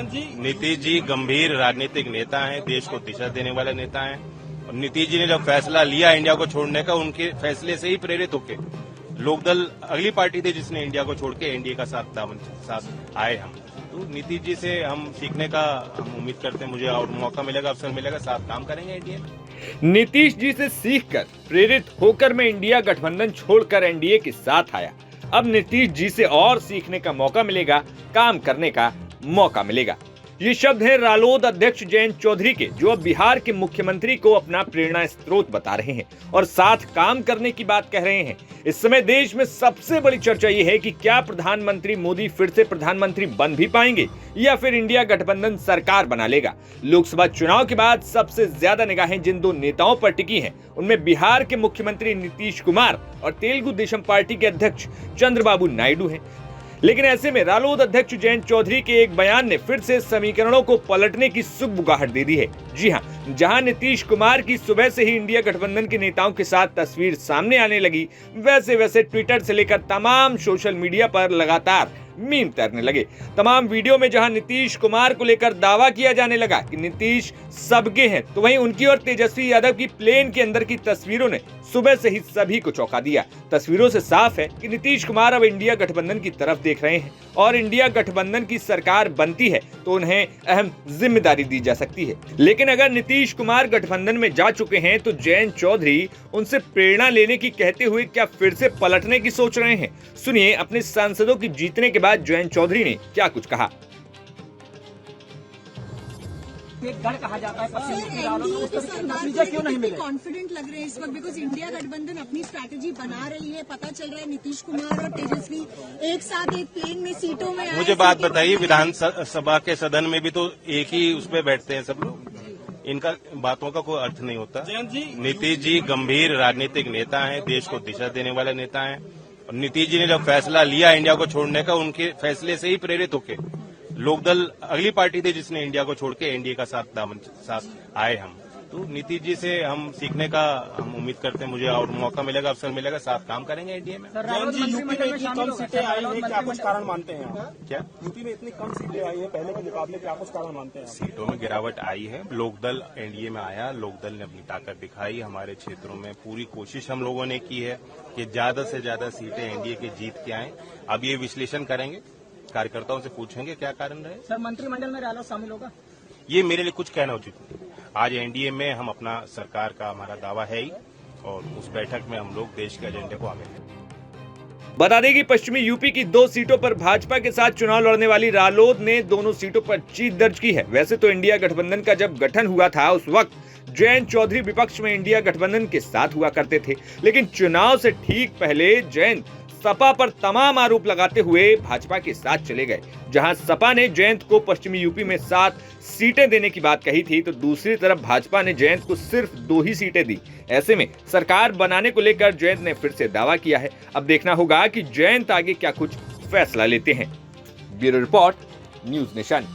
नीतीश जी गंभीर राजनीतिक नेता हैं, देश को दिशा देने वाले नेता हैं। और नीतीश जी ने जब फैसला लिया इंडिया को छोड़ने का, उनके फैसले से ही प्रेरित होकर लोकदल अगली पार्टी थी जिसने इंडिया को छोड़ के एनडीए का साथ आए हम। तो नीतीश जी से हम सीखने का हम उम्मीद करते हैं, मुझे और मौका मिलेगा, अवसर मिलेगा, साथ काम करेंगे एनडीए में। नीतीश जी से सीखकर प्रेरित होकर मैं इंडिया गठबंधन छोड़कर एनडीए के साथ आया। अब नीतीश जी से और सीखने का मौका मिलेगा, काम करने का मौका मिलेगा। ये शब्द हैं रालोद अध्यक्ष जयंत चौधरी के, जो अब बिहार के मुख्यमंत्री को अपना प्रेरणा स्रोत बता रहे हैं और साथ काम करने की बात कह रहे हैं। इस समय देश में सबसे बड़ी चर्चा ये है कि क्या प्रधानमंत्री मोदी फिर से प्रधानमंत्री बन भी पाएंगे या फिर इंडिया गठबंधन सरकार बना लेगा। लोकसभा चुनाव के बाद सबसे ज्यादा निगाहें जिन दो नेताओं पर टिकी हैं, उनमें बिहार के मुख्यमंत्री नीतीश कुमार और तेलुगु देशम पार्टी के अध्यक्ष चंद्रबाबू नायडू हैं। लेकिन ऐसे में रालोद अध्यक्ष जयंत चौधरी के एक बयान ने फिर से समीकरणों को पलटने की सुगबुगाहट दे दी है। जी हां, जहां नीतीश कुमार की सुबह से ही इंडिया गठबंधन के नेताओं के साथ तस्वीर सामने आने लगी, वैसे वैसे ट्विटर से लेकर तमाम सोशल मीडिया पर लगातार मीम तैरने लगे। तमाम वीडियो में जहां नीतीश कुमार को लेकर दावा किया जाने लगा कि नीतीश सबके हैं, तो वहीं उनकी और तेजस्वी यादव की प्लेन के अंदर की तस्वीरों ने सुबह से ही सभी को चौंका दिया। तस्वीरों से साफ है कि नीतीश कुमार अब इंडिया गठबंधन की तरफ देख रहे हैं और इंडिया गठबंधन की सरकार बनती है तो उन्हें अहम जिम्मेदारी दी जा सकती है। लेकिन अगर नीतीश कुमार गठबंधन में जा चुके हैं तो जयंत चौधरी उनसे प्रेरणा लेने की कहते हुए क्या फिर से पलटने की सोच रहे हैं? सुनिए अपने सांसदों की जीतने के बाद जयंत चौधरी ने क्या कुछ कहा। एक गढ़ कहा जाता है पश्चिम नतीजा क्यों नहीं मिले? कॉन्फिडेंट लग रहे हैं इस वक्त बिकॉज इंडिया गठबंधन अपनी स्ट्रैटेजी बना रही है। पता चल रहा है नीतीश कुमार और तेजस्वी एक साथ एक प्लेन में सीटों में। मुझे बात बताइए, विधानसभा के सदन में भी तो एक ही उस पे बैठते हैं सब लोग, इनका बातों का कोई अर्थ नहीं होता। नीतीश जी गंभीर राजनीतिक नेता हैं, देश को दिशा देने वाले नेता हैं। और नीतीश जी ने जब फैसला लिया इंडिया को छोड़ने का, उनके फैसले से ही प्रेरित होकर लोकदल अगली पार्टी थी जिसने इंडिया को छोड़ के एनडीए का साथ आए हम। तो नीतीश जी से हम सीखने का हम उम्मीद करते हैं, मुझे और मौका मिलेगा, अवसर मिलेगा, साथ काम करेंगे एनडीए में। यूपी में इतनी कम सीटें आई है, क्या कुछ कारण मानते हैं? क्या यूपी में इतनी कम सीटें आई है पहले के मुकाबले, क्या कुछ कारण मानते हैं? सीटों में गिरावट आई है। लोकदल एनडीए में आया, लोकदल ने अपनी ताकत दिखाई। हमारे क्षेत्रों में पूरी कोशिश हम लोगों ने की है कि ज्यादा से ज्यादा सीटें एनडीए की जीत के आए। अब ये विश्लेषण करेंगे, कार्यकर्ताओं से पूछेंगे क्या कारण रहे। सर, मंत्रिमंडल में रालोद शामिल होगा? ये मेरे लिए कुछ कहना उचित नहीं। आज एनडीए में हम अपना सरकार का हमारा दावा है ही, और उस बैठक में हम लोग देश के एजेंडे को आगे लेंगे। बता दें कि पश्चिमी यूपी की 2 सीटों पर भाजपा के साथ चुनाव लड़ने वाली रालोद ने दोनों सीटों पर जीत दर्ज की है। वैसे तो इंडिया गठबंधन का जब गठन हुआ था उस वक्त जयंत चौधरी विपक्ष में इंडिया गठबंधन के साथ हुआ करते थे, लेकिन चुनाव से ठीक पहले जयंत सपा पर तमाम आरोप लगाते हुए भाजपा के साथ चले गए। जहां सपा ने जयंत को पश्चिमी यूपी में 7 सीटें देने की बात कही थी, तो दूसरी तरफ भाजपा ने जयंत को सिर्फ 2 ही सीटें दी। ऐसे में सरकार बनाने को लेकर जयंत ने फिर से दावा किया है। अब देखना होगा कि जयंत आगे क्या कुछ फैसला लेते हैं। Bureau report, news nation.